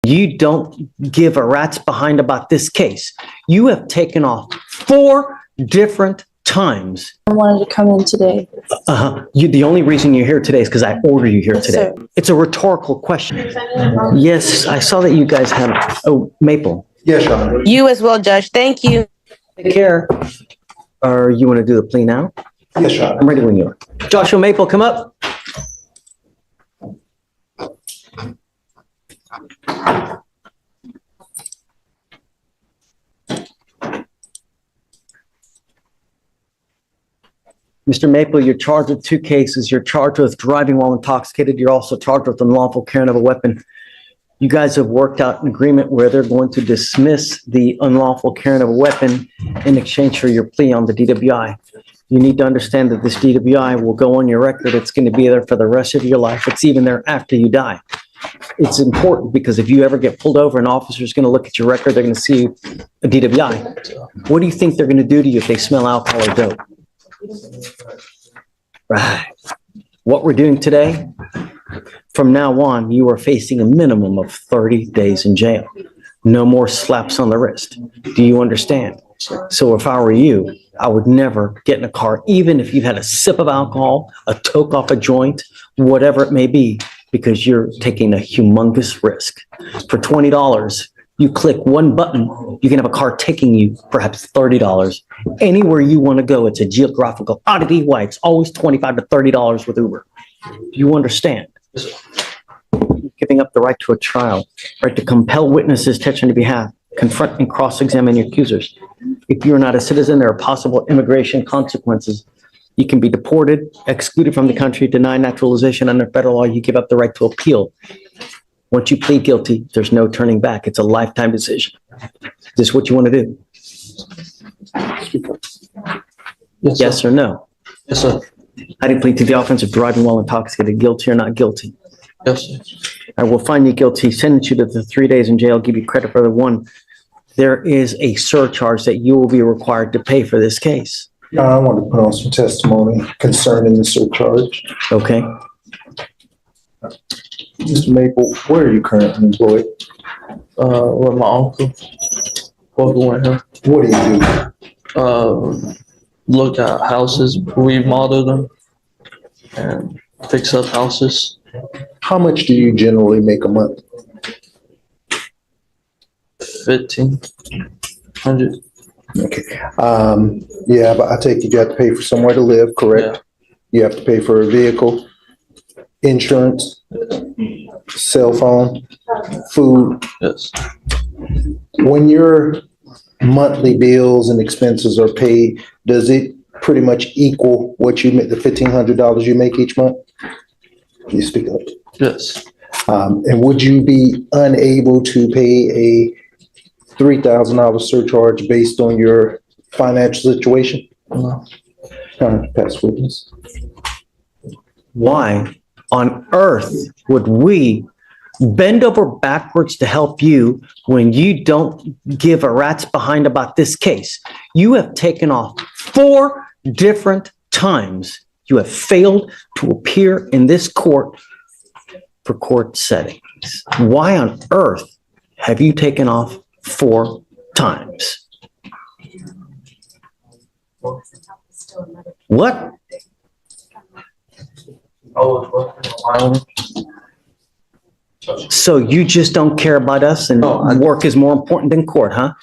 You don't give a rat's behind about this case. You have taken off 4 different times. I wanted to come in today. The only reason you're here today is because I ordered you here today. Sir. It's a rhetorical question. Yes, I saw that you guys have, Maple. Yes, Your Honor. You as well, Judge. Thank you. Take care. Or you want to do the plea now? Yes, Your Honor. I'm ready when you are. Joshua Maple, come up. Mr. Maple, you're charged with 2 cases. You're charged with driving while intoxicated. You're also charged with unlawful carrying of a weapon. You guys have worked out an agreement where they're going to dismiss the unlawful carrying of a weapon in exchange for your plea on the DWI. You need to understand that this DWI will go on your record. It's going to be there for the rest of your life. It's even there after you die. It's important because if you ever get pulled over, an officer is going to look at your record. They're going to see a DWI. What do you think they're going to do to you if they smell alcohol or dope? Right. What we're doing today, from now on, you are facing a minimum of 30 days in jail. No more slaps on the wrist. Do you understand? So if I were you, I would never get in a car, even if you've had a sip of alcohol, a toke off a joint, whatever it may be, because you're taking a humongous risk. For $20, you click one button, you can have a car taking you perhaps $30. Anywhere you want to go, it's a geographical oddity why it's always $25 to $30 with Uber. Do you understand? Giving up the right to a trial, right to compel witnesses to testify on your behalf, confront and cross-examine your accusers. If you're not a citizen, there are possible immigration consequences. You can be deported, excluded from the country, denied naturalization under federal law. You give up the right to appeal. Once you plead guilty, there's no turning back. It's a lifetime decision. Is this what you want to do? Yes or no? Yes, sir. How do you plead to the offense of driving while intoxicated? Guilty or not guilty? Yes, sir. I will find you guilty, sentence you to the 3 days in jail, give you credit for the 1. There is a surcharge that you will be required to pay for this case. I want to put on some testimony concerning the surcharge. Okay? Mr. Maple, where are you currently employed? With my uncle. Working with him. What do you do? Look at houses, remodel them, and fix up houses. How much do you generally make a month? 1,500. Okay. Yeah, but I take it you have to pay for somewhere to live, correct? Yeah. You have to pay for a vehicle, insurance, cell phone, food. Yes. When your monthly bills and expenses are paid, does it pretty much equal what you make, the $1,500 you make each month? Can you speak up? Yes. And would you be unable to pay a $3,000 surcharge based on your financial situation? No. Pass witness. Why on earth would we bend over backwards to help you when you don't give a rat's behind about this case? You have taken off 4 different times. You have failed to appear in this court for court settings. Why on earth have you taken off 4 times? What? So you just don't care about us and work is more important than court, huh?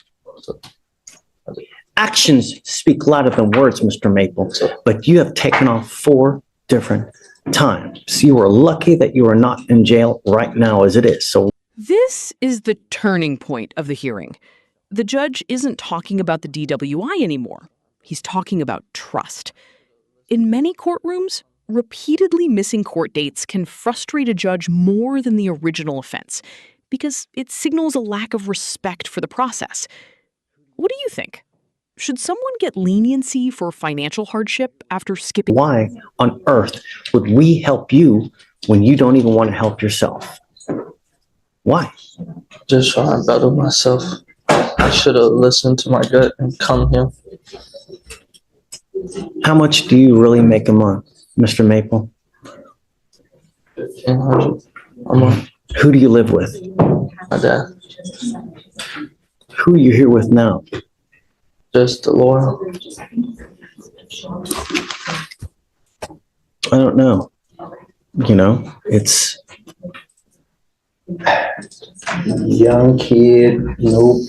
Actions speak louder than words, Mr. Maple, but you have taken off 4 different times. You are lucky that you are not in jail right now as it is. So this is the turning point of the hearing. The judge isn't talking about the DWI anymore. He's talking about trust. In many courtrooms, repeatedly missing court dates can frustrate a judge more than the original offense because it signals a lack of respect for the process. What do you think? Should someone get leniency for financial hardship after skipping? Why on earth would we help you when you don't even want to help yourself? Why? Just trying to better myself. I should have listened to my gut and come here. How much do you really make a month, Mr. Maple? 1,500 a month. Who do you live with? My dad, Who are you here with now? just the lawyer. I don't know. You know, it's, Young kid, nope.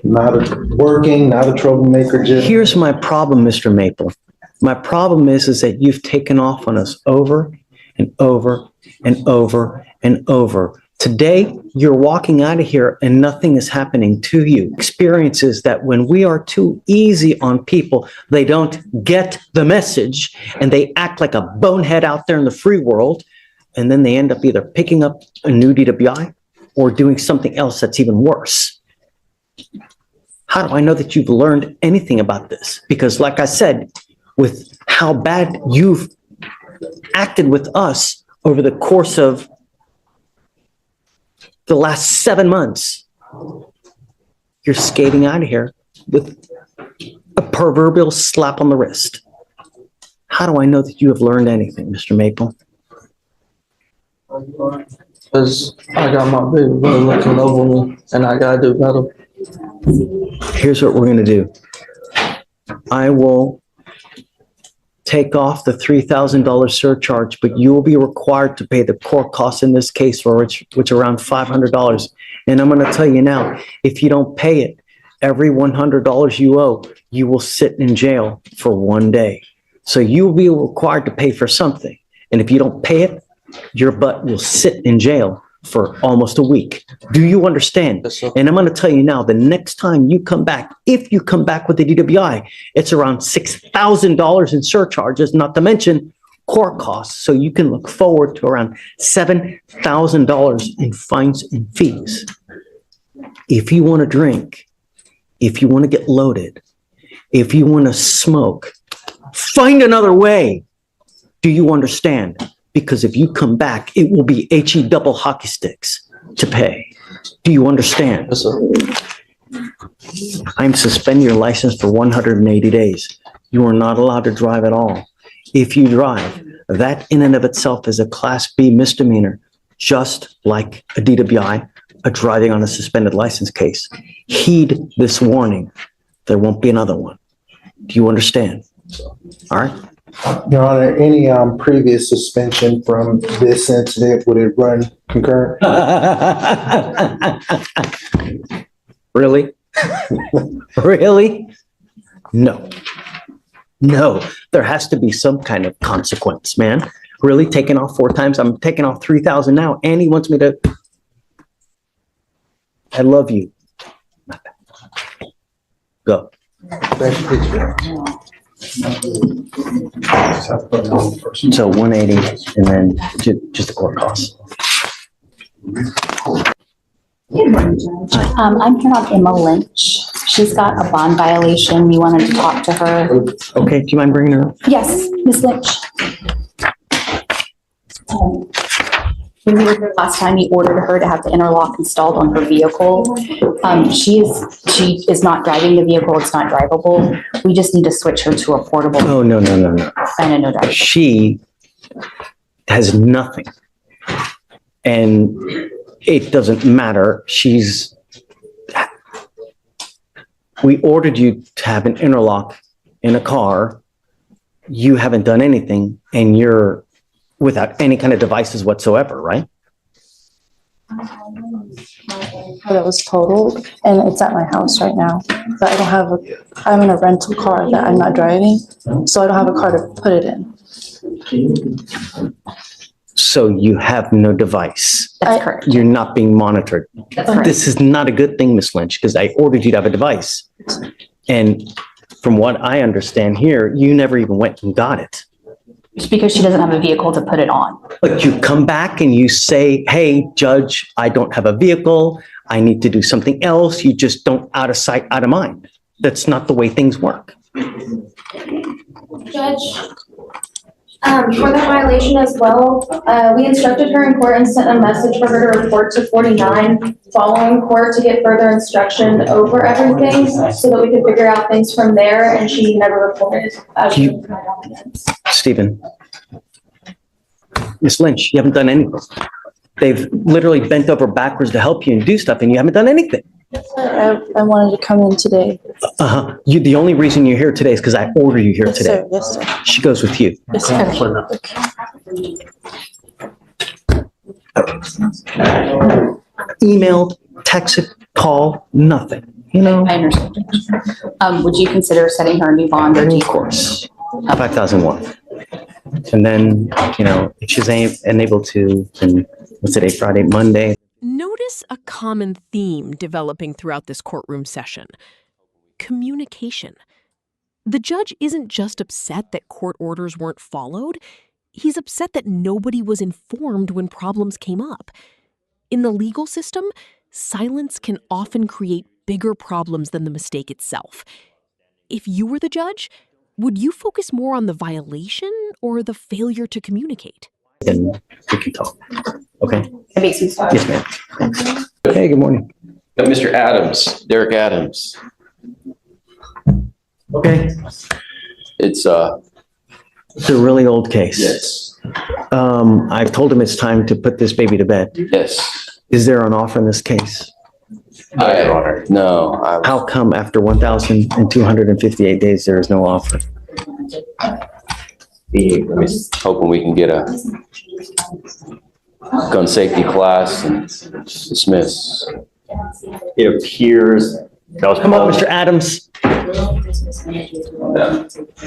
Working, not a troublemaker, just. here's my problem, Mr. Maple. My problem is that you've taken off on us over and over and over and over. Today, you're walking out of here and nothing is happening to you. Experiences that when we are too easy on people, they don't get the message and they act like a bonehead out there in the free world. And then they end up either picking up a new DWI or doing something else that's even worse. How do I know that you've learned anything about this? Because like I said, with how bad you've acted with us over the course of the last 7 months, you're skating out of here with a proverbial slap on the wrist. How do I know that you have learned anything, Mr. Maple? Because I got my baby brother looking over me, and I gotta do better. Here's what we're going to do. I will take off the $3,000 surcharge, but you will be required to pay the court costs in this case, for which are around $500. And I'm going to tell you now, if you don't pay it, every $100 you owe, you will sit in jail for 1 day. So you will be required to pay for something. And if you don't pay it, your butt will sit in jail for almost a week. Do you understand? Yes, sir. And I'm going to tell you now, the next time you come back, if you come back with the DWI, it's around $6,000 in surcharges, not to mention court costs. So you can look forward to around $7,000 in fines and fees. If you want to drink, if you want to get loaded, if you want to smoke, find another way. Do you understand? Because if you come back, it will be HE double hockey sticks to pay. Do you understand? Yes, sir. I'm suspending your license for 180 days. You are not allowed to drive at all. If you drive, that in and of itself is a Class B misdemeanor, just like a DWI, a driving on a suspended license case. Heed this warning. There won't be another one. Do you understand? All right? Your Honor, any previous suspension from this incident, would it run concurrent? Really? Really? No. No, there has to be some kind of consequence, man. Really? Taking off 4 times? I'm taking off 3,000 now, and he wants me to. I love you. Go. So 180 and then just the court costs. I'm here on Emma Lynch. She's got a bond violation. We wanted to talk to her. Okay, do you mind bringing her up? Yes, Miss Lynch. When we were here last time, you ordered her to have the interlock installed on her vehicle. She is not driving the vehicle. It's not drivable. We just need to switch her to a portable Oh, no. and a no drive. She has nothing. And it doesn't matter. We ordered you to have an interlock in a car. You haven't done anything and you're without any kind of devices whatsoever, right? That was totaled and it's at my house right now. But I don't have I'm in a rental car that I'm not driving, so I don't have a car to put it in. So you have no device. That's correct. You're not being monitored. That's correct. This is not a good thing, Miss Lynch, because I ordered you to have a device. And from what I understand here, you never even went and got it. It's because she doesn't have a vehicle to put it on. But you come back and you say, hey, judge, I don't have a vehicle. I need to do something else. You just don't, out of sight, out of mind. That's not the way things work. Judge, for the violation as well, we instructed her in court and sent a message for her to report to 49 following court to get further instruction over everything so that we could figure out things from there, and she never reported. Stephen. Miss Lynch, you haven't done anything. They've literally bent over backwards to help you and do stuff, and you haven't done anything. I wanted to come in today. The only reason you're here today is because I order you here Yes, today. sir. Yes, sir. She goes with you. Yes, sir. Emailed, texted, call, nothing, you know? I understand. Would you consider setting her a new bond or do you? Of course, 5,001. And then, you know, if she's unable to, then what's today, Friday, Monday? Notice a common theme developing throughout this courtroom session: communication. The judge isn't just upset that court orders weren't followed, he's upset that nobody was informed when problems came up. In the legal system, silence can often create bigger problems than the mistake itself. If you were the judge, would you focus more on the violation or the failure to communicate? Then we can talk. Okay? It makes me stop. Yes, ma'am. Hey, good morning. Mr. Adams, Derek Adams. Okay. It's a really old case. yes, I've told him it's time to put this baby to bed. yes. Is there an offer in this case? No, How come after 1,258 days, there is no offer? I'm hoping we can get a gun safety class and dismiss. It appears that was Come on, probably, Mr. Adams.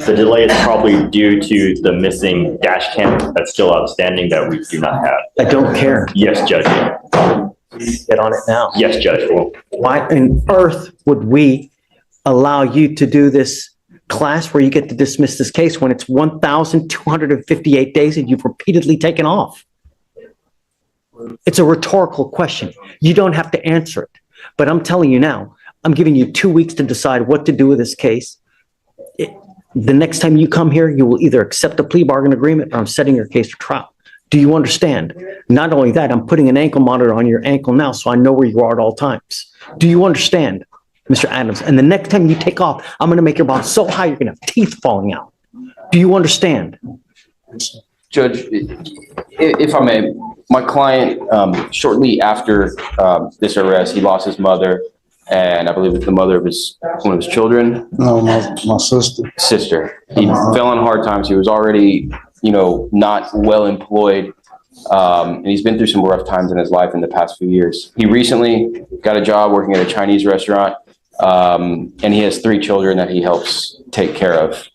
the delay is probably due to the missing dash cam that's still outstanding that we do not have. I don't care. Yes, Judge. Get on it now. Yes, Judge. Well, Why on earth would we allow you to do this class where you get to dismiss this case when it's 1,258 days and you've repeatedly taken off? It's a rhetorical question. You don't have to answer it. But I'm telling you now, I'm giving you 2 weeks to decide what to do with this case. The next time you come here, you will either accept a plea bargain agreement or I'm setting your case for trial. Do you understand? Not only that, I'm putting an ankle monitor on your ankle now so I know where you are at all times. Do you understand, Mr. Adams? And the next time you take off, I'm going to make your bond so high you're going to have teeth falling out. Do you understand? Judge, if I may, my client, shortly after this arrest, he lost his mother, and I believe it's the mother of one of his children. No, my sister. Sister. He fell on hard times. He was already, not well employed. And he's been through some rough times in his life in the past few years. He recently got a job working at a Chinese restaurant, and he has 3 children that he helps take care of.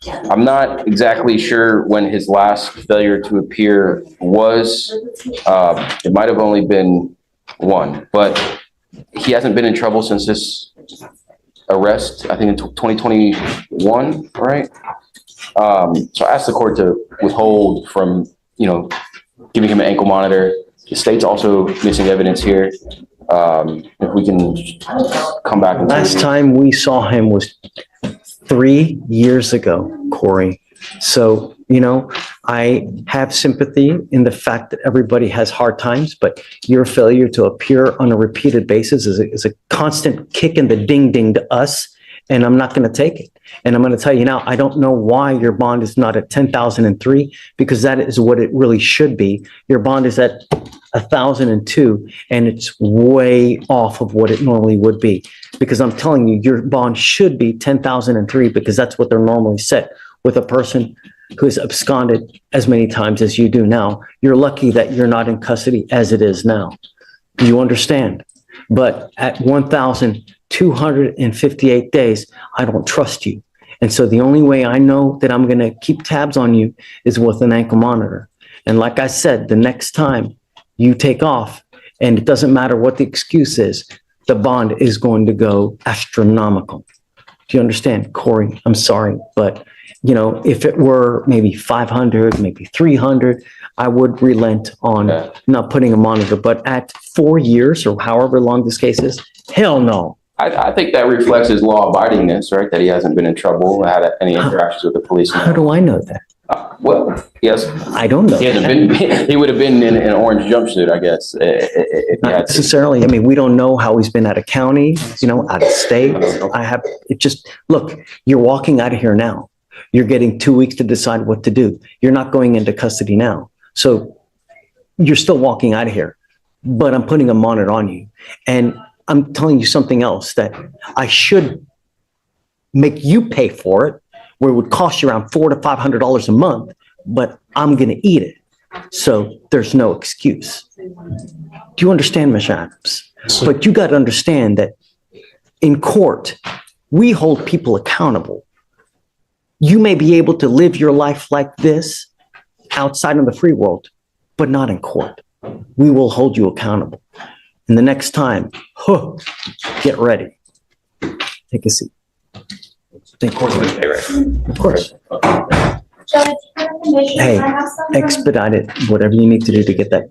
I'm not exactly sure when his last failure to appear was. It might have only been 1, but he hasn't been in trouble since this arrest, I think in 2021, right? So I asked the court to withhold from, giving him an ankle monitor. The state's also missing evidence here. If we can come back. Last time we saw him was 3 years ago, Corey. So, I have sympathy in the fact that everybody has hard times, but your failure to appear on a repeated basis is a constant kick in the ding ding to us, and I'm not going to take it. And I'm going to tell you now, I don't know why your bond is not at 10,003, because that is what it really should be. Your bond is at 1,002, and it's way off of what it normally would be. Because I'm telling you, your bond should be 10,003 because that's what they're normally set with a person who has absconded as many times as you do now. You're lucky that you're not in custody as it is now. Do you understand? But at 1,258 days, I don't trust you. And so the only way I know that I'm going to keep tabs on you is with an ankle monitor. And like I said, the next time you take off, and it doesn't matter what the excuse is, the bond is going to go astronomical. Do you understand, Corey? I'm sorry, but if it were maybe 500, maybe 300, I would relent on not putting a monitor. But at 4 years or however long this case is, hell no. I think that reflects his law abidingness, right? That he hasn't been in trouble, had any interactions with the police. How do I know that? Well, yes. I don't know. He hasn't been. He would have been in an orange jumpsuit, I guess. If he Not had to. necessarily. I mean, we don't know how he's been out of county, out of state. Look, you're walking out of here now. You're getting 2 weeks to decide what to do. You're not going into custody now. So you're still walking out of here, but I'm putting a monitor on you. And I'm telling you something else that I should make you pay for it, where it would cost you around $400 to $500 a month, but I'm going to eat it. So there's no excuse. Do you understand, Ms. Adams? But you got to understand that in court, we hold people accountable. You may be able to live your life like this outside in the free world, but not in court. We will hold you accountable. And the next time, get ready. Take a seat. Thank you. Of course. Judge, for information, Hey, I have some. expedite it, whatever you need to do to get that